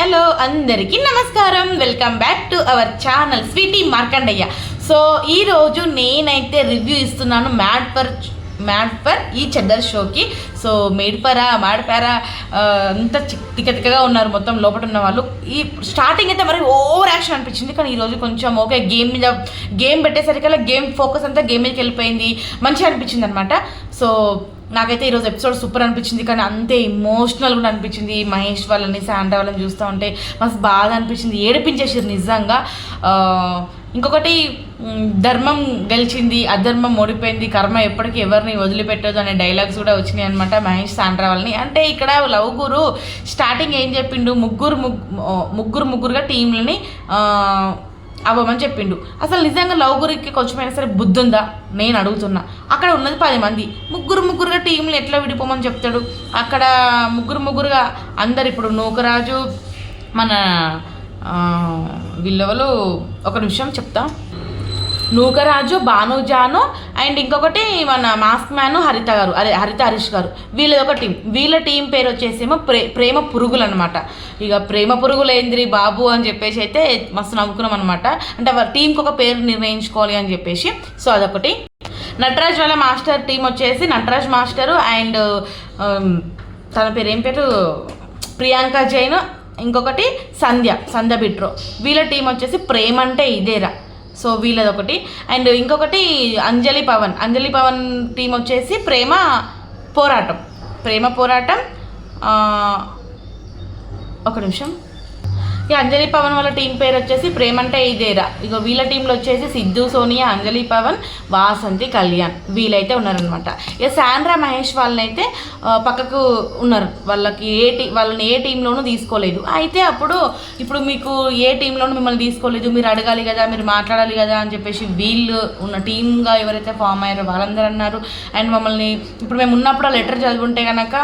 Hello అందరికీ నమస్కారం. Welcome back to our channel Sweety Markandaiah. So ఈరోజు నేనైతే రివ్యూ ఇస్తున్నాను మ్యాడ్ ఫర్ ఈ చెద్దర్ షోకి. సో మాడిపారా అంత తిక్కగా ఉన్నారు మొత్తం లోపల ఉన్న వాళ్ళు. ఈ స్టార్టింగ్ అయితే మరి ఓవర్ యాక్షన్ అనిపించింది, కానీ ఈరోజు కొంచెం ఓకే గేమ్ పెట్టేసరికల్లా గేమ్ ఫోకస్ అంతా గేమ్ మీదకి వెళ్ళిపోయింది, మంచిగా అనిపించింది అనమాట. సో నాకైతే ఈరోజు ఎపిసోడ్ సూపర్ అనిపించింది, కానీ అంతే ఇమోషనల్ కూడా అనిపించింది. మహేష్ వాళ్ళని శాండ్రా వాళ్ళని చూస్తూ ఉంటే మస్తు బాగా అనిపించింది, ఏడిపించేసారు నిజంగా. ఇంకొకటి ధర్మం గెలిచింది, అధర్మం ఓడిపోయింది, కర్మ ఎప్పటికీ ఎవరిని వదిలిపెట్టదు అనే డైలాగ్స్ కూడా వచ్చినాయి అనమాట మహేష్ శాండ్రా వాళ్ళని. అంటే ఇక్కడ లవ్ గురు స్టార్టింగ్ ఏం చెప్పిండు, ముగ్గురుగా టీంలని అవ్వమని చెప్పిండు. అసలు నిజంగా లవ్ గురికి కొంచెమైనా సరే బుద్ధి ఉందా నేను అడుగుతున్నా. అక్కడ ఉన్నది 10 మంది, ముగ్గురుగా టీంలు ఎట్లా విడిపోమని చెప్తాడు? అక్కడ ముగ్గురుగా అందరు ఇప్పుడు నూకరాజు మన వీళ్ళెవరు ఒక నిమిషం చెప్తా, నూకరాజు, భానుజాను అండ్ ఇంకొకటి మన మాస్క్ మ్యాన్ హరిత హరీష్ గారు, వీళ్ళది ఒక టీం. వీళ్ళ టీం పేరు వచ్చేసేమో ప్రేమ పురుగులు అనమాట. ఇక ప్రేమ పురుగులు ఏంద్రి బాబు అని చెప్పేసి అయితే మస్తు నవ్వుకున్నాం అనమాట. అంటే వారి టీంకి ఒక పేరు నిర్ణయించుకోవాలి అని చెప్పేసి. సో అదొకటి. నటరాజ్ వాళ్ళ మాస్టర్ టీం వచ్చేసి నటరాజ్ మాస్టరు అండ్ తన పేరు ఏం పేరు ప్రియాంక జైన్, ఇంకొకటి సంధ్య బిట్రో. వీళ్ళ టీం వచ్చేసి ప్రేమ అంటే ఇదేరా. సో వీళ్ళది ఒకటి. అండ్ ఇంకొకటి అంజలి పవన్ టీం వచ్చేసి ప్రేమ పోరాటం. ఒక నిమిషం. ఇక అంజలి పవన్ వాళ్ళ టీం పేరు వచ్చేసి ప్రేమ అంటే ఇదేరా. ఇక వీళ్ళ టీంలో వచ్చేసి సిద్ధు, సోనియా, అంజలి పవన్, వాసంతి, కళ్యాణ్ వీళ్ళైతే ఉన్నారనమాట. ఇక శాండ్రా మహేష్ వాళ్ళనైతే పక్కకు ఉన్నారు. వాళ్ళని ఏ టీంలోనూ తీసుకోలేదు. అయితే ఇప్పుడు మీకు ఏ టీంలోనూ మిమ్మల్ని తీసుకోలేదు, మీరు అడగాలి కదా, మీరు మాట్లాడాలి కదా అని చెప్పేసి వీళ్ళు ఉన్న టీమ్గా ఎవరైతే ఫామ్ అయ్యారో వాళ్ళందరూ అన్నారు. అండ్ మమ్మల్ని ఇప్పుడు మేము ఉన్నప్పుడు ఆ లెటర్ చదువుంటే కనుక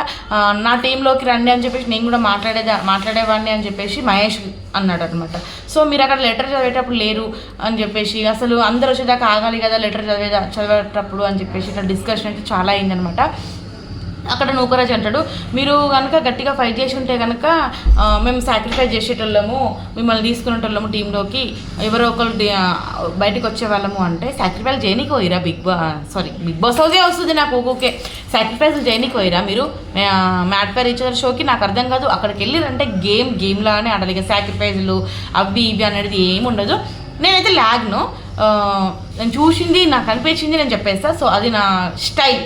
నా టీంలోకి రండి అని చెప్పేసి నేను కూడా మాట్లాడేవాడిని అని చెప్పేసి మహేష్ అన్నాడు అనమాట. సో మీరు అక్కడ లెటర్ చదివేటప్పుడు లేరు అని చెప్పేసి, అసలు అందరూ వచ్చేదాకా ఆగాలి కదా లెటర్ చదివేటప్పుడు అని చెప్పేసి ఇట్లా డిస్కషన్ అయితే చాలా అయిందనమాట. అక్కడ నూకరాజ్ అంటాడు, మీరు కనుక గట్టిగా ఫైట్ చేసి ఉంటే కనుక మేము సాక్రిఫైస్ చేసేటోళ్ళము, మిమ్మల్ని తీసుకునేటోళ్ళము టీంలోకి, ఎవరో ఒకరు బయటకు వచ్చేవాళ్ళము. అంటే సాక్రిఫైస్ చేయనీకి పోయిరా బిగ్ బాస్ హౌసే వస్తుంది నాకు ఓకే. సాక్రిఫైస్ చేయనీకి పోయిరా మీరు మ్యాడ్ ఫర్ ఈచ్ అదర్ షోకి? నాకు అర్థం కాదు. అక్కడికి వెళ్ళిరంటే గేమ్ లాగానే ఆడాలి. ఇక సాక్రిఫైజ్లు అవి ఇవి అనేది ఏమి ఉండదు. నేనైతే ల్యాగ్ను నేను చూసింది నాకు అనిపించింది నేను చెప్పేస్తా. సో అది నా స్టైల్,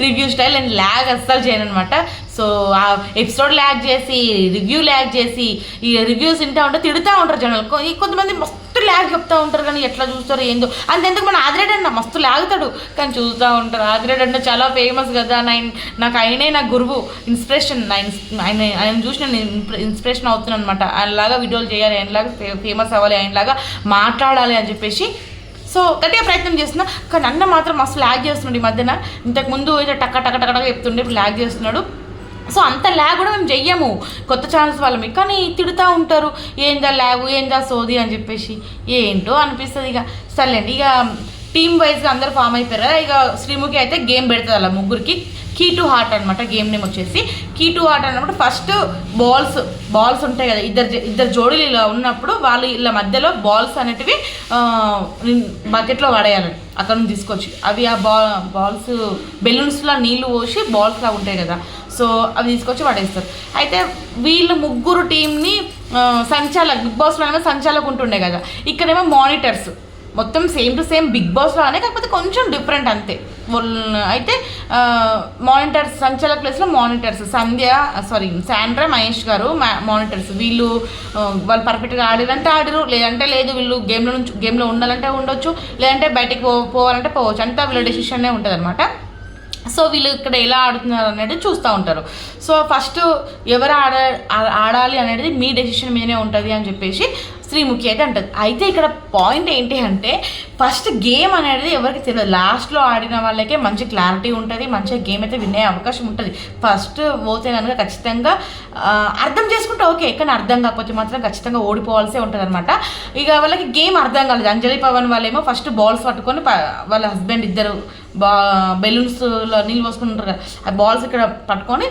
రివ్యూ స్టైల్. నేను ల్యాగ్ అస్సలు చేయను అనమాట. సో ఆ ఎపిసోడ్ ల్యాగ్ చేసి రివ్యూ ల్యాగ్ చేసి ఈ రివ్యూస్ వింటూ ఉంటే తిడుతూ ఉంటారు జనాలు. కొంతమంది మస్తు ల్యాగ్ చెప్తూ ఉంటారు, కానీ ఎట్లా చూస్తారో ఏందో. అంతెందుకు మన ఆదిరెడ్డి అన్న మస్తు లాగుతాడు, కానీ చూస్తూ ఉంటారు. ఆదిరెడ్డి అన్న చాలా ఫేమస్ కదా, నాకు ఆయనే నా గురువు, ఇన్స్పిరేషన్. ఆయన చూసి నేను ఇన్స్పిరేషన్ అవుతున్నాను అనమాట. ఆయనలాగా వీడియోలు చేయాలి, ఆయనలాగా ఫేమస్ అవ్వాలి, ఆయనలాగా మాట్లాడాలి అని చెప్పేసి సో గట్టిగా ప్రయత్నం చేస్తున్నా. కానీ అన్న మాత్రం మస్తు ల్యాగ్ చేస్తున్నాడు ఈ మధ్యన. ఇంతకుముందు అయితే టక్క చెప్తుండే, ఇప్పుడు ల్యాగ్ చేస్తున్నాడు. సో అంత ల్యాగ్ కూడా మేము చెయ్యము కొత్త ఛానల్స్ వాళ్ళమి, కానీ తిడుతూ ఉంటారు ఏందా ల్యాగు ఏందా సోది అని చెప్పేసి. ఏంటో అనిపిస్తుంది. ఇక సర్లేండి. ఇక టీమ్ వైజ్గా అందరూ ఫామ్ అయిపోయారు. ఇక శ్రీముఖి అయితే గేమ్ పెడుతుంది అలా ముగ్గురికి. కీ టు హార్ట్ అనమాట గేమ్ నేమ్ వచ్చేసి. కీ టు హార్ట్ అన్నప్పుడు ఫస్ట్ బాల్స్ ఉంటాయి కదా, ఇద్దరు జోడీలు ఇలా ఉన్నప్పుడు వాళ్ళు ఇలా మధ్యలో బాల్స్ అనేటివి బకెట్లో పడేయాలి అక్కడ నుంచి తీసుకొచ్చి. అవి ఆ బాల్స్ బెలూన్స్లో నీళ్లు పోసి బాల్స్లా ఉంటాయి కదా, సో అవి తీసుకొచ్చి పడేస్తారు. అయితే వీళ్ళు ముగ్గురు టీంని బిగ్ బాస్లో సంచాలకు ఉంటుండే కదా, ఇక్కడేమో మానిటర్స్. మొత్తం సేమ్ టు సేమ్ బిగ్ బాస్లోనే, కాకపోతే కొంచెం డిఫరెంట్ అంతే. అయితే మానిటర్స్ సంచాలక ప్లేస్లో మానిటర్స్ శాండ్రా మహేష్ గారు మానిటర్స్. వాళ్ళు పర్ఫెక్ట్గా ఆడిరంటే ఆడిరు, లేదంటే లేదు. వీళ్ళు గేమ్లో ఉండాలంటే ఉండొచ్చు, లేదంటే బయటికి పోవాలంటే పోవచ్చు. అంతా వీళ్ళ డెసిషన్నే ఉంటుంది అనమాట. సో వీళ్ళు ఇక్కడ ఎలా ఆడుతున్నారు అనేది చూస్తూ ఉంటారు. సో ఫస్ట్ ఎవరు ఆడాలి అనేది మీ డెసిషన్ మీదనే ఉంటుంది అని చెప్పేసి శ్రీముఖి అయితే అంటుంది. అయితే ఇక్కడ పాయింట్ ఏంటి అంటే ఫస్ట్ గేమ్ అనేది ఎవరికి తెలియదు. లాస్ట్లో ఆడిన వాళ్ళకే మంచి క్లారిటీ ఉంటుంది, మంచిగా గేమ్ అయితే వినే అవకాశం ఉంటుంది. ఫస్ట్ పోతే కనుక ఖచ్చితంగా అర్థం చేసుకుంటే ఓకే, కానీ అర్థం కాకపోతే మాత్రం ఖచ్చితంగా ఓడిపోవాల్సే ఉంటుంది అనమాట. ఇక వాళ్ళకి గేమ్ అర్థం కాలేదు. అంజలి పవన్ వాళ్ళేమో ఫస్ట్ బాల్స్ పట్టుకొని వాళ్ళ హస్బెండ్ ఇద్దరు బెలూన్స్లో నీళ్ళు పోసుకుని ఉంటారు కదా, ఆ బాల్స్ ఇక్కడ పట్టుకొని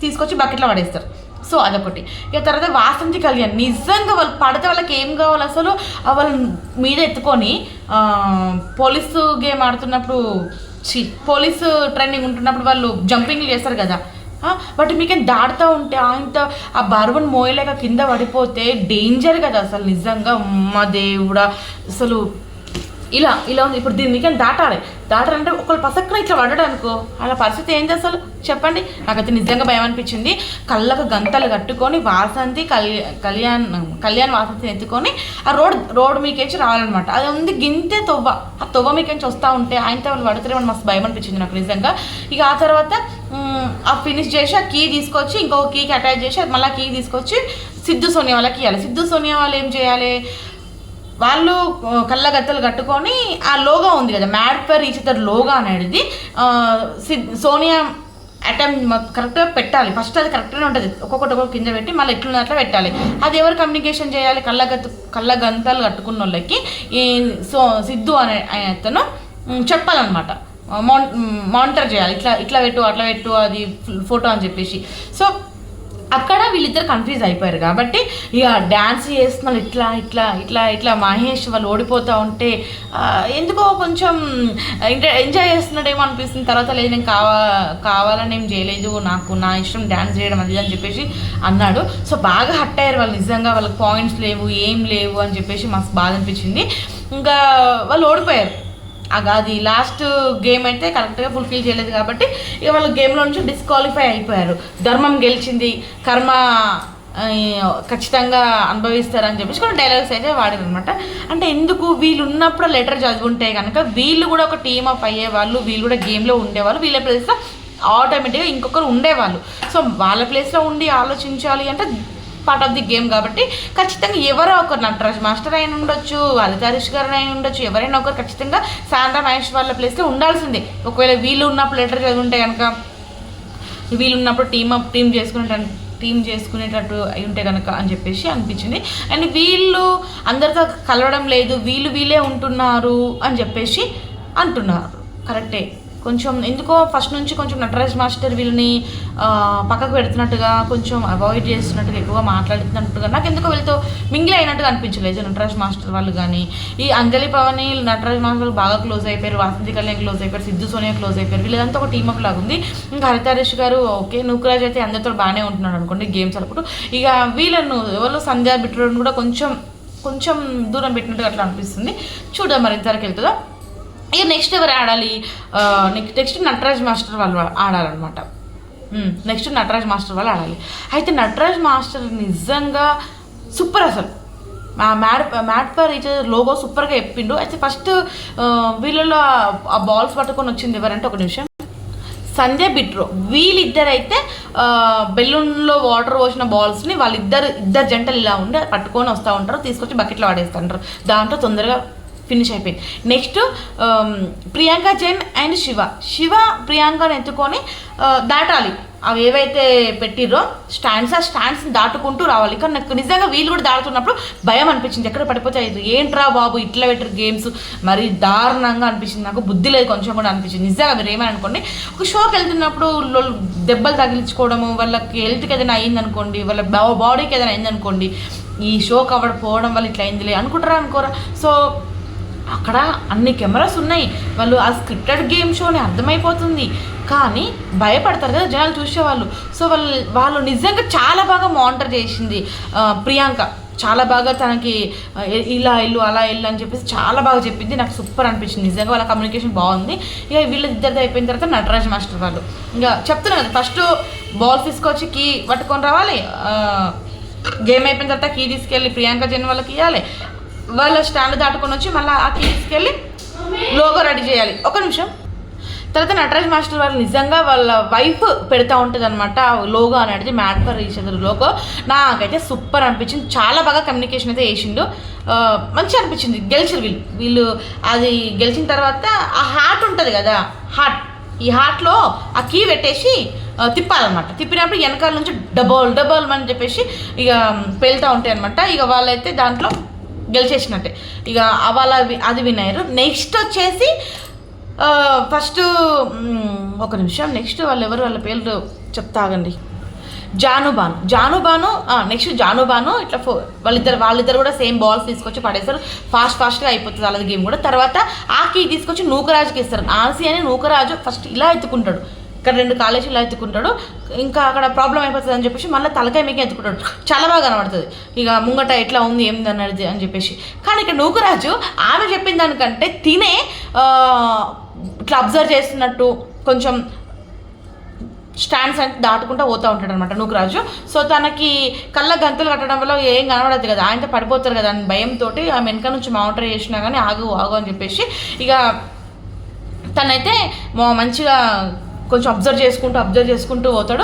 తీసుకొచ్చి బకెట్లో పడేస్తారు. సో అదొకటి. ఇక తర్వాత వాసంతి కళ్యాణ్ నిజంగా వాళ్ళు పడితే వాళ్ళకి ఏం కావాలి అసలు వాళ్ళ మీద ఎత్తుకొని పోలీసు గేమ్ ఆడుతున్నప్పుడు పోలీసు ట్రైనింగ్ ఉంటున్నప్పుడు వాళ్ళు జంపింగ్లు చేస్తారు కదా, బట్ మీకేం దాడుతూ ఉంటే ఆయనతో ఆ బరువును మోయలేక కింద పడిపోతే డేంజర్ కదా అసలు నిజంగా. మా దేవుడా అసలు ఇలా ఉంది. ఇప్పుడు దీన్ని మీకేం దాటాలంటే ఒకళ్ళు పసక్కన ఇట్లా పడ్డాడు అనుకో, అలా పరిస్థితి ఏంటి అసలు చెప్పండి. నాకైతే నిజంగా భయం అనిపించింది. కళ్ళకు గంతలు కట్టుకొని వాసంతి కళ్యాణ్ వాసంతిని ఎత్తుకొని ఆ రోడ్ మీకేంచి రావాలన్నమాట. అది ఉంది గింతే తొవ్వ, ఆ తొవ్వ మీకేంచి వస్తూ ఉంటే ఆయనతో వాళ్ళు పడుతారేమని మస్తు భయం అనిపించింది నాకు నిజంగా. ఇక ఆ తర్వాత ఆ ఫినిష్ చేసి ఆ కీ తీసుకొచ్చి ఇంకొక కీకి అటాచ్ చేసి అది మళ్ళీ కీ తీసుకొచ్చి సిద్ధు సోనియా వాళ్ళకి ఇవ్వాలి. సిద్ధు సోనియా వాళ్ళు ఏం చేయాలి, వాళ్ళు కళ్ళగత్తలు కట్టుకొని ఆ లోగో ఉంది కదా mad for each other logo అనేది సోనియా అటెంప్ట్ కరెక్ట్గా పెట్టాలి. ఫస్ట్ అది కరెక్ట్గానే ఉంటుంది, ఒక్కొక్కటి కింద పెట్టి మళ్ళీ ఎట్లున్న అట్లా పెట్టాలి. అది ఎవరు కమ్యూనికేషన్ చేయాలి, కళ్ళగంతలు కట్టుకున్న వాళ్ళకి ఈ సిద్ధు అనే అతను చెప్పాలన్నమాట, మానిటర్ చేయాలి. ఇట్లా పెట్టు అట్లా పెట్టు అది ఫోటో అని చెప్పేసి. సో అక్కడ వీళ్ళిద్దరు కన్ఫ్యూజ్ అయిపోయారు కాబట్టి ఇక డ్యాన్స్ చేస్తున్నారు ఇట్లా మహేష్ వాళ్ళు ఓడిపోతూ ఉంటే ఎందుకో కొంచెం ఎంజాయ్ చేస్తున్నాడేమో అనిపిస్తుంది. తర్వాత లేదు నేను కావాలని ఏం చేయలేదు, నా ఇష్టం డ్యాన్స్ చేయడం అది అని చెప్పేసి అన్నాడు. సో బాగా హట్ అయ్యారు వాళ్ళు నిజంగా, వాళ్ళకి పాయింట్స్ లేవు ఏం లేవు అని చెప్పేసి మస్తు బాధ అనిపించింది. ఇంకా వాళ్ళు ఓడిపోయారు. అది లాస్ట్ గేమ్ అయితే కరెక్ట్గా ఫుల్ఫిల్ చేయలేదు కాబట్టి ఇక వాళ్ళు గేమ్లో నుంచి డిస్క్వాలిఫై అయిపోయారు. ధర్మం గెలిచింది, కర్మ ఖచ్చితంగా అనుభవిస్తారని చెప్పేసి కొన్ని డైలాగ్స్ అయితే వాడారు అనమాట. అంటే ఎందుకు వీళ్ళు ఉన్నప్పుడు లెటర్ చదువుంటే కనుక వీళ్ళు కూడా ఒక టీమ్ అప్ అయ్యేవాళ్ళు, వీళ్ళు కూడా గేమ్లో ఉండేవాళ్ళు, వీళ్ళ ప్లేస్లో ఆటోమేటిక్గా ఇంకొకరు ఉండేవాళ్ళు. సో వాళ్ళ ప్లేస్లో ఉండి ఆలోచించాలి అంటే పార్ట్ ఆఫ్ ది గేమ్ కాబట్టి ఖచ్చితంగా ఎవరో ఒకరు నటరాజ్ మాస్టర్ అయిన ఉండొచ్చు, హరితారీష్ గారు అయిన ఉండొచ్చు, ఎవరైనా ఒకరు ఖచ్చితంగా సాండ్రా మహేష్ వాళ్ళ ప్లేస్లో ఉండాల్సిందే. ఒకవేళ వీళ్ళు ఉన్నప్పుడు లెటర్ చదువుంటే కనుక వీళ్ళు ఉన్నప్పుడు టీం చేసుకునేటట్టు అయి ఉంటే కనుక అని చెప్పేసి అనిపించింది. అండ్ వీళ్ళు అందరితో కలవడం లేదు, వీళ్ళే ఉంటున్నారు అని చెప్పేసి అంటున్నారు. కరెక్టే, కొంచెం ఎందుకో ఫస్ట్ నుంచి కొంచెం నటరాజ్ మాస్టర్ వీళ్ళని పక్కకు పెడుతున్నట్టుగా, కొంచెం అవాయిడ్ చేస్తున్నట్టుగా, ఎక్కువ మాట్లాడుతున్నట్టుగా నాకు ఎందుకో వీళ్ళతో మింగిల్ అయినట్టుగా అనిపించలేదు నటరాజ్ మాస్టర్ వాళ్ళు. కానీ ఈ అంజలి పవన్ నటరాజ్ మాస్టర్ వాళ్ళు బాగా క్లోజ్ అయిపోయారు, వాసంతి కళ్యాణ్ క్లోజ్ అయిపోయారు, సిద్ధు సోనియా క్లోజ్ అయిపోయారు. వీళ్ళంతా ఒక టీమప్ లాగా ఉంది. ఇంకా హరితారీష్ గారు ఓకే, నూకరాజ్ అయితే అందరితో బాగానే ఉంటున్నాడు అనుకోండి గేమ్స్ అప్పుడు. ఇక వీళ్ళను ఎవరు సంధ్యా బిట్రోని కూడా కొంచెం దూరం పెట్టినట్టుగా అట్లా అనిపిస్తుంది. చూద్దాం మరి ఇంతవరకు వెళ్తుందో. ఇక నెక్స్ట్ ఎవరు ఆడాలి, నెక్స్ట్ నటరాజ్ మాస్టర్ వాళ్ళు ఆడాలన్నమాట. నెక్స్ట్ నటరాజ్ మాస్టర్ వాళ్ళు ఆడాలి. అయితే నటరాజ్ మాస్టర్ నిజంగా సూపర్ అసలు. మ్యాట్ ఫర్ ఈచ్ లోగో సూపర్గా చెప్పిండు. అయితే ఫస్ట్ వీళ్ళలో ఆ బాల్స్ పట్టుకొని వచ్చింది ఎవరంటే, ఒక నిమిషం, సంధ్య బిట్రో. వీళ్ళిద్దరైతే బెలూన్లో వాటర్ పోసిన బాల్స్ని ఇద్దరు జంటలు ఇలా ఉండి పట్టుకొని వస్తూ ఉంటారు, తీసుకొచ్చి బకెట్లో పడేస్తుంటారు. దాంట్లో తొందరగా ఫినిష్ అయిపోయింది. నెక్స్ట్ ప్రియాంక జైన్ అండ్ శివ ప్రియాంకను ఎత్తుకొని దాటాలి. అవి ఏవైతే పెట్టిరో స్టాండ్స్ని దాటుకుంటూ రావాలి. కానీ నాకు నిజంగా వీళ్ళు కూడా దాటుతున్నప్పుడు భయం అనిపించింది, ఎక్కడ పడిపోతే ఏంట్రా బాబు ఇట్లా పెట్టరు గేమ్స్, మరి దారుణంగా అనిపించింది. నాకు బుద్ధి లేదు కొంచెం కూడా అనిపించింది నిజంగా. మీరు ఏమని అనుకోండి, ఒక షోకి వెళ్తున్నప్పుడు దెబ్బలు తగిలించుకోవడము, వాళ్ళకి హెల్త్కి ఏదైనా అయిందనుకోండి, వాళ్ళ బాడీకి ఏదైనా అయిందనుకోండి, ఈ షోకి పోవడం వల్ల ఇట్లా అయిందిలే అనుకోరా. సో అక్కడ అన్ని కెమెరాస్ ఉన్నాయి, వాళ్ళు ఆ స్క్రిప్టెడ్ గేమ్ షోని అర్థమైపోతుంది, కానీ భయపడతారు కదా జనాలు చూసేవాళ్ళు. సో వాళ్ళు నిజంగా చాలా బాగా మానిటర్ చేసింది ప్రియాంక. చాలా బాగా తనకి ఇలా ఇల్లు అలా ఇల్లు అని చెప్పేసి చాలా బాగా చెప్పింది. నాకు సూపర్ అనిపించింది నిజంగా, వాళ్ళ కమ్యూనికేషన్ బాగుంది. ఇక వీళ్ళిద్దరిది అయిపోయిన తర్వాత నటరాజ్ మాస్టర్ వాళ్ళు ఇంకా చెప్తున్నారు కదా, ఫస్ట్ బాల్ తీసుకొచ్చి కీ పట్టుకొని రావాలి, గేమ్ అయిపోయిన తర్వాత కీ తీసుకెళ్ళి ప్రియాంక జైన్ వాళ్ళకి ఇవ్వాలి, వాళ్ళ స్టాండ్ దాటుకొని వచ్చి మళ్ళీ ఆ కీ తీసుకెళ్ళి లోగో రెడీ చేయాలి. ఒక నిమిషం. తర్వాత నటరాజ్ మాస్టర్ వాళ్ళు నిజంగా వాళ్ళ వైఫ్ పెడతా ఉంటుంది అనమాట లోగో అనేది, made for each other logo. నాకైతే సూపర్ అనిపించింది, చాలా బాగా కమ్యూనికేషన్ అయితే వేసిండు, మంచిగా అనిపించింది. గెలిచారు వీళ్ళు. అది గెలిచిన తర్వాత ఆ హార్ట్ ఉంటుంది కదా, ఈ హార్ట్లో ఆ కీ పెట్టేసి తిప్పాలన్నమాట. తిప్పినప్పుడు వెనకాల నుంచి డబల్ అని చెప్పేసి ఇక పెళ్తూ ఉంటాయి అనమాట. ఇక వాళ్ళైతే దాంట్లో గెలిచేసినట్టే, ఇక అది విన్ అయ్యారు. నెక్స్ట్ వచ్చేసి ఫస్ట్ ఒక నిమిషం, నెక్స్ట్ వాళ్ళ పేర్లు చెప్తాగండి. జానుబాను నెక్స్ట్ జానుబాను ఇట్లా వాళ్ళిద్దరు కూడా సేమ్ బాల్స్ తీసుకొచ్చి పడేస్తారు. ఫాస్ట్గా అయిపోతుంది వాళ్ళది గేమ్ కూడా. తర్వాత ఆ కీ తీసుకొచ్చి నూకరాజుకి ఇస్తారు. ఆర్సీ అని నూకరాజు ఫస్ట్ ఇలా ఎత్తుకుంటాడు, ఇక్కడ 2 కాలేజీలు ఇలా ఎత్తుకుంటాడు, ఇంకా అక్కడ ప్రాబ్లం అయిపోతుంది అని చెప్పేసి మళ్ళీ తలకాయ మీకు ఎత్తుకుంటాడు. చాలా బాగా కనబడుతుంది ఇక ముంగట ఎట్లా ఉంది ఏంది అన్నది అని చెప్పేసి. కానీ ఇక్కడ నూకరాజు ఆమె చెప్పిన దానికంటే తినే ఇట్లా అబ్జర్వ్ చేస్తున్నట్టు కొంచెం స్టాండ్స్ అంటే దాటుకుంటూ పోతూ ఉంటాడు అనమాట నూకరాజు. సో తనకి కళ్ళ గంతులు కట్టడం వల్ల ఏం కనబడదు కదా, ఆయనతో పడిపోతారు కదా అని భయంతో ఆ వెనక నుంచి మానిటర్ చేసినా కానీ ఆగు అని చెప్పేసి ఇక తనైతే మంచిగా కొంచెం అబ్జర్వ్ చేసుకుంటూ పోతాడు.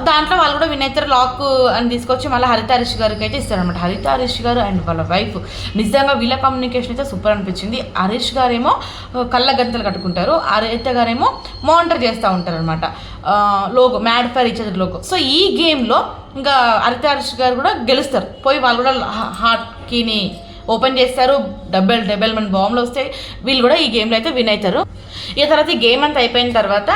దాంట్లో వాళ్ళు కూడా వినైతే లాక్ అని తీసుకొచ్చి మళ్ళీ హరిత హరీష్ గారికి అయితే ఇస్తారనమాట. హరిత హరీష్ గారు అండ్ వాళ్ళ వైఫ్ నిజంగా వీళ్ళ కమ్యూనికేషన్ అయితే సూపర్ అనిపించింది. హరీష్ గారేమో కళ్ళ గంతలు కట్టుకుంటారు, హరిత గారేమో మానిటర్ చేస్తూ ఉంటారు అనమాట logo, mad for each other logo. So ఈ గేమ్లో ఇంకా హరిత హరీష్ గారు కూడా గెలుస్తారు. పోయి వాళ్ళు కూడా హార్ట్ కీని ఓపెన్ చేస్తారు, డబల్ మన బాంబులు వస్తాయి. వీళ్ళు కూడా ఈ గేమ్లో అయితే విన్ అవుతారు. ఇక తర్వాత ఈ గేమ్ అంతా అయిపోయిన తర్వాత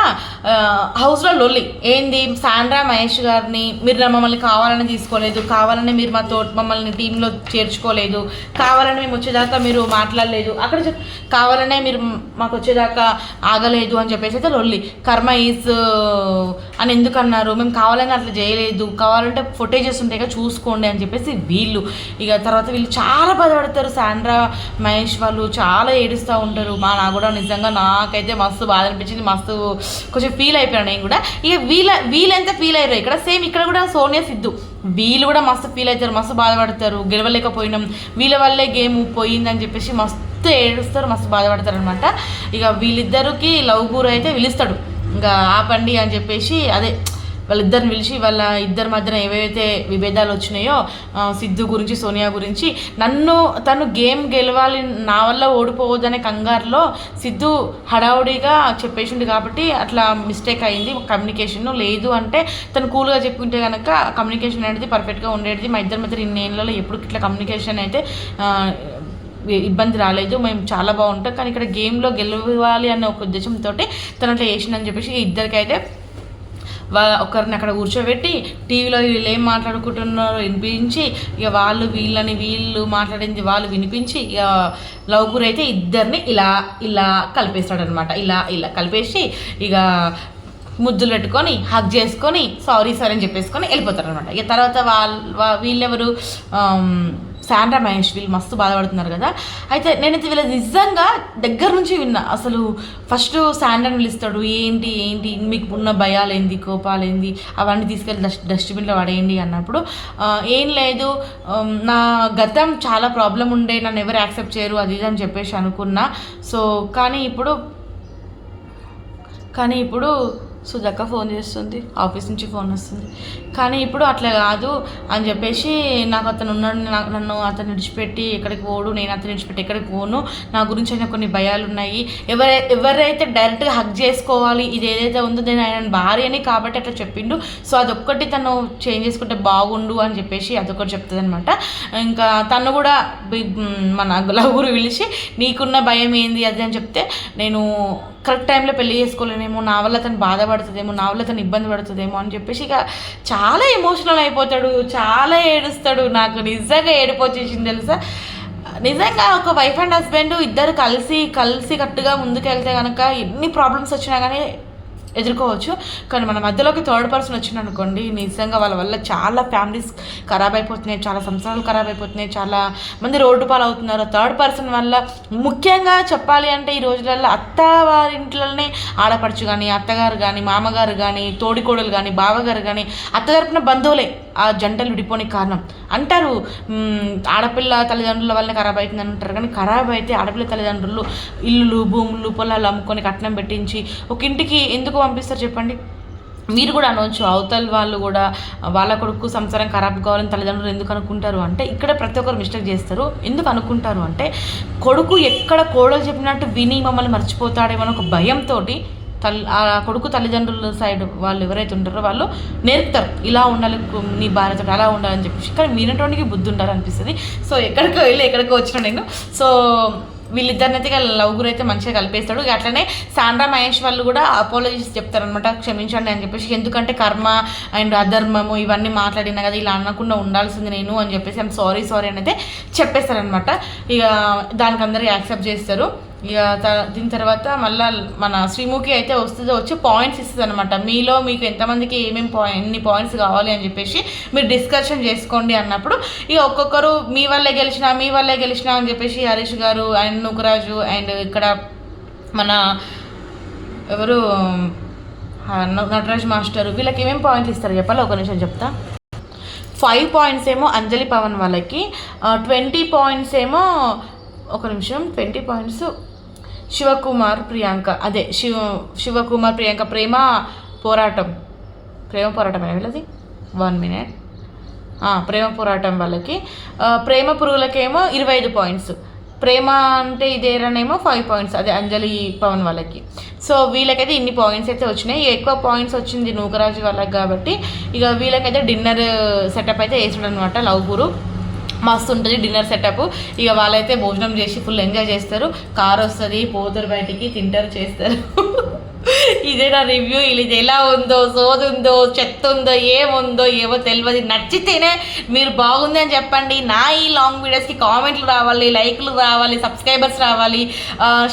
హౌస్లో లొల్లి ఏంది, సాండ్రా మహేష్ గారిని మీరు మమ్మల్ని కావాలని తీసుకోలేదు, కావాలని మీరు మమ్మల్ని టీంలో చేర్చుకోలేదు, కావాలని మేము వచ్చేదాకా మీరు మాట్లాడలేదు, అక్కడ కావాలనే మీరు మాకు వచ్చేదాకా ఆగలేదు అని చెప్పేసి అయితే లొల్లి. కర్మ ఈజ్ అని ఎందుకు అన్నారు, మేము కావాలని అట్లా చేయలేదు, కావాలంటే ఫుటేజెస్ ఉంటాయి కదా చూసుకోండి అని చెప్పేసి వీళ్ళు. ఇక తర్వాత వీళ్ళు చాలా బాధపడతారు, సాండ్రా మహేష్ వాళ్ళు చాలా ఏడుస్తూ ఉంటారు. నాకు కూడా నిజంగా నాకైతే మస్తు బాధ అనిపించింది, మస్తు కొంచెం ఫీల్ అయిపోయాను నేను కూడా. ఇక వీళ్ళెంత ఫీల్ అయ్యారు ఇక్కడ, సేమ్ ఇక్కడ కూడా సోనియా సిద్ధు వీళ్ళు కూడా మస్తు ఫీల్ అవుతారు, మస్తు బాధపడతారు, గెలవలేకపోయినాం వీళ్ళ వల్లే గేమ్ పోయిందని చెప్పేసి మస్తు ఏడుస్తారు, మస్తు బాధపడతారు అనమాట. ఇక వీళ్ళిద్దరికి లవ్ గురు అయితే పిలుస్తాడు, ఇంకా ఆపండి అని చెప్పేసి, అదే వాళ్ళిద్దరిని పిలిచి వాళ్ళ ఇద్దరి మధ్యన ఏవైతే విభేదాలు వచ్చినాయో సిద్ధు గురించి సోనియా గురించి, తను గేమ్ గెలవాలి నా వల్ల ఓడిపోవద్దనే కంగారులో సిద్ధు హడావుడిగా చెప్పేసిండు కాబట్టి అట్లా మిస్టేక్ అయింది, కమ్యూనికేషన్ లేదు అంటే తను కూల్గా చెప్పుకుంటే కనుక కమ్యూనికేషన్ అనేది పర్ఫెక్ట్గా ఉండేది. మా ఇద్దరి మధ్య ఇన్నేళ్ళలో ఎప్పుడు ఇట్లా కమ్యూనికేషన్ అయితే ఇబ్బంది రాలేదు, మేము చాలా బాగుంటాం, కానీ ఇక్కడ గేమ్లో గెలవాలి అనే ఒక ఉద్దేశంతో తను అట్లా చేసిందని చెప్పేసి ఇద్దరికైతే ఒకరిని అక్కడ కూర్చోబెట్టి టీవీలో వీళ్ళు ఏం మాట్లాడుకుంటున్నారో వినిపించి, ఇక వీళ్ళు మాట్లాడింది వాళ్ళు వినిపించి, ఇక లవ్ అయితే ఇద్దరిని ఇలా కలిపేస్తాడనమాట. ఇలా కలిపేసి ఇక ముద్దులు పెట్టుకొని హగ్ చేసుకొని సారీ అని చెప్పేసుకొని వెళ్ళిపోతారు అనమాట. ఇక తర్వాత వీళ్ళెవరు సాండ్రా మహేష్ వీళ్ళు మస్తు బాధపడుతున్నారు కదా. అయితే నేనైతే వీళ్ళ నిజంగా దగ్గర నుంచి విన్నా, అసలు ఫస్ట్ సాండ్రాని పిలుస్తాడు, ఏంటి మీకు ఉన్న భయాలేంది కోపాలేంది అవన్నీ తీసుకెళ్ళి డస్ట్బిన్లో పడేయండి అన్నప్పుడు, ఏం లేదు నా గతం చాలా ప్రాబ్లం ఉండే, నన్ను ఎవరు యాక్సెప్ట్ చేయరు అది ఇది అని చెప్పేసి అనుకున్నా. సో కానీ ఇప్పుడు సుజక్క ఫోన్ చేస్తుంది, ఆఫీస్ నుంచి ఫోన్ వస్తుంది, కానీ ఇప్పుడు అట్లా కాదు అని చెప్పేసి నాకు అతను ఉన్నాడు, నన్ను అతను విడిచిపెట్టి ఎక్కడికి పోడు, నేను అతను విడిచిపెట్టి ఎక్కడికి పోను, నా గురించి అయినా కొన్ని భయాలు ఉన్నాయి, ఎవరైతే డైరెక్ట్గా హగ్ చేసుకోవాలి ఇది ఏదైతే ఉందో నేను ఆయన భార్యని కాబట్టి అట్లా చెప్పిండు, సో అదొక్కటి తను చేంజ్ చేసుకుంటే బాగుండు అని చెప్పేసి అదొకటి చెప్తుంది అనమాట. ఇంకా తను కూడా మన లవ్వురు పిలిచి నీకున్న భయం ఏంది అది అని చెప్తే, నేను కరెక్ట్ టైంలో పెళ్లి చేసుకోలేనేమో, నా వల్ల తను బాధపడుతుందేమో, నా వల్ల తను ఇబ్బంది పడుతుందేమో అని చెప్పేసి ఇక చాలా ఎమోషనల్ అయిపోతాడు, చాలా ఏడుస్తాడు. నాకు నిజంగా ఏడుపు వచ్చేసింది తెలుసా. నిజంగా ఒక వైఫ్ అండ్ హస్బెండ్ ఇద్దరు కలిసి కట్టుగా ముందుకెళ్తే కనుక ఎన్ని ప్రాబ్లమ్స్ వచ్చినా కానీ ఎదుర్కోవచ్చు. కానీ మన మధ్యలోకి థర్డ్ పర్సన్ వచ్చింది అనుకోండి, నిజంగా వాళ్ళ వల్ల చాలా ఫ్యామిలీస్ ఖరాబ్ అయిపోతున్నాయి, చాలా సంసారాలు ఖరాబ్ అయిపోతున్నాయి, చాలా మంది రోడ్డు పాలు అవుతున్నారు థర్డ్ పర్సన్ వల్ల. ముఖ్యంగా చెప్పాలి అంటే ఈ రోజులలో అత్తవారింట్లోనే ఆడపడుచు కానీ అత్తగారు కానీ మామగారు కానీ తోడికోడలు కానీ బావగారు కానీ అత్త తరపున బంధువులే ఆ జంటలు విడిపోనికి కారణం అంటారు. ఆడపిల్ల తల్లిదండ్రుల వల్లనే ఖరాబ్ అవుతుందని అంటారు, కానీ ఖరాబ్ అయితే ఆడపిల్ల తల్లిదండ్రులు ఇల్లులు భూములు పొలాలు అమ్ముకొని కట్నం పెట్టించి ఒక ఇంటికి ఎందుకు పంపిస్తారు చెప్పండి. మీరు కూడా అనవచ్చు, అవతల వాళ్ళు కూడా వాళ్ళ కొడుకు సంసారం ఖరాబ్ కావాలని తల్లిదండ్రులు ఎందుకు అనుకుంటారు అంటే, ఇక్కడ ప్రతి ఒక్కరు మిస్టేక్ చేస్తారు. ఎందుకు అనుకుంటారు అంటే, కొడుకు ఎక్కడ కోడలు చెప్పినట్టు విని మమ్మల్ని మర్చిపోతాడేమో ఒక భయంతో ఆ కొడుకు తల్లిదండ్రుల సైడ్ వాళ్ళు ఎవరైతే ఉంటారో వాళ్ళు నేర్పుతారు, ఇలా ఉండాలి నీ భార్యతో అలా ఉండాలని చెప్పేసి. కానీ మీనటోనికి బుద్ధి ఉండాలనిపిస్తుంది. సో ఎక్కడికో వచ్చిన నేను. సో వీళ్ళిద్దరినైతే లవ్ గురు అయితే మంచిగా కలిపేస్తాడు. అట్లనే సాండ్రా మహేష్ వాళ్ళు కూడా అపాలజీస్ చెప్తారనమాట, క్షమించండి అని చెప్పేసి, ఎందుకంటే కర్మ అండ్ అధర్మము ఇవన్నీ మాట్లాడినా కదా, ఇలా అనకుండా ఉండాల్సింది నేను అని చెప్పేసి ఐమ్ సారీ అని అయితే చెప్పేస్తారనమాట. ఇక దానికి అందరూ యాక్సెప్ట్ చేస్తారు. ఇక దీని తర్వాత మళ్ళీ మన శ్రీముఖి అయితే వచ్చి పాయింట్స్ ఇస్తుంది అనమాట. మీలో మీకు ఎంతమందికి ఎన్ని పాయింట్స్ కావాలి అని చెప్పేసి మీరు డిస్కషన్ చేసుకోండి అన్నప్పుడు ఇక ఒక్కొక్కరు మీ వల్లే గెలిచినా అని చెప్పేసి హరీష్ గారు అండ్ నుకరాజు అండ్ ఇక్కడ మన ఎవరు నటరాజ్ మాస్టర్ వీళ్ళకి ఏమేమి పాయింట్లు ఇస్తారు చెప్పాలి, ఒక నిమిషం చెప్తా. 5 పాయింట్స్ ఏమో అంజలి పవన్ వాళ్ళకి, 20 పాయింట్స్ ఏమో ఒక నిమిషం 20 పాయింట్స్ శివకుమార్ ప్రియాంక, అదే శివకుమార్ ప్రియాంక ప్రేమ పోరాటం వీళ్ళది 1 మినిట్ ప్రేమ పోరాటం వాళ్ళకి. ప్రేమ పురుగులకేమో 25 పాయింట్స్, ప్రేమ అంటే ఇదేరానేమో 5 పాయింట్స్, అదే అంజలి పవన్ వాళ్ళకి. సో వీళ్ళకైతే ఇన్ని పాయింట్స్ అయితే వచ్చినాయి. ఎక్కువ పాయింట్స్ వచ్చింది నూకరాజు వాళ్ళకి కాబట్టి ఇక వీళ్ళకైతే డిన్నర్ సెటప్ అయితే వేసాడు అనమాట లవ్ గురు. మస్తు ఉంటుంది డిన్నర్ సెటప్. ఇక వాళ్ళైతే భోజనం చేసి ఫుల్ ఎంజాయ్ చేస్తారు. కార్ వస్తుంది, పోతారు బయటికి, తింటారు, చేస్తారు. ఇదే నా రివ్యూ. ఇది ఎలా ఉందో, సోది ఉందో, చెత్త ఉందో, ఏముందో ఏమో తెలియదు. నచ్చితేనే మీరు బాగుంది అని చెప్పండి. నా ఈ లాంగ్ వీడియోస్కి కామెంట్లు రావాలి, లైక్లు రావాలి, సబ్స్క్రైబర్స్ రావాలి.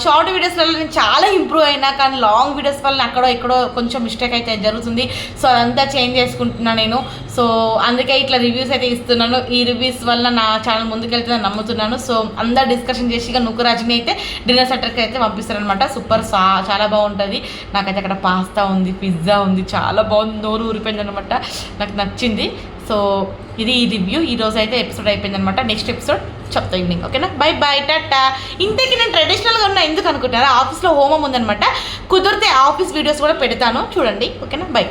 షార్ట్ వీడియోస్లలో నేను చాలా ఇంప్రూవ్ అయినా, కానీ లాంగ్ వీడియోస్ వల్ల అక్కడో ఇక్కడో కొంచెం మిస్టేక్ అయితే జరుగుతుంది. సో అదంతా చేంజ్ చేసుకుంటున్నాను నేను. సో అందుకే ఇట్లా రివ్యూస్ అయితే ఇస్తున్నాను. ఈ రివ్యూస్ వల్ల నా ఛానల్ ముందుకెళ్తుందని నమ్ముతున్నాను. సో అందరు డిస్కషన్ చేసి ఇక నుకరాజ్ని అయితే డిన్నర్ సెంటర్కి అయితే పంపిస్తారనమాట. సూపర్ చాలా బాగుంటుంది. నాకైతే అక్కడ పాస్తా ఉంది, పిజ్జా ఉంది, చాలా బాగుంది, నోరు ఊరిపోయింది అనమాట, నాకు నచ్చింది. సో ఇది ఈ రివ్యూ. ఈరోజు అయితే ఎపిసోడ్ అయిపోయింది అనమాట. నెక్స్ట్ ఎపిసోడ్ చెప్తా ఈవినింగ్. ఓకేనా, బై టాటా. ఇంతకీ నేను ట్రెడిషనల్గా ఉన్నా ఎందుకు అనుకుంటారా, ఆఫీస్లో హోమం ఉందనమాట. కుదిరితే ఆఫీస్ వీడియోస్ కూడా పెడతాను, చూడండి. ఓకేనా, బై.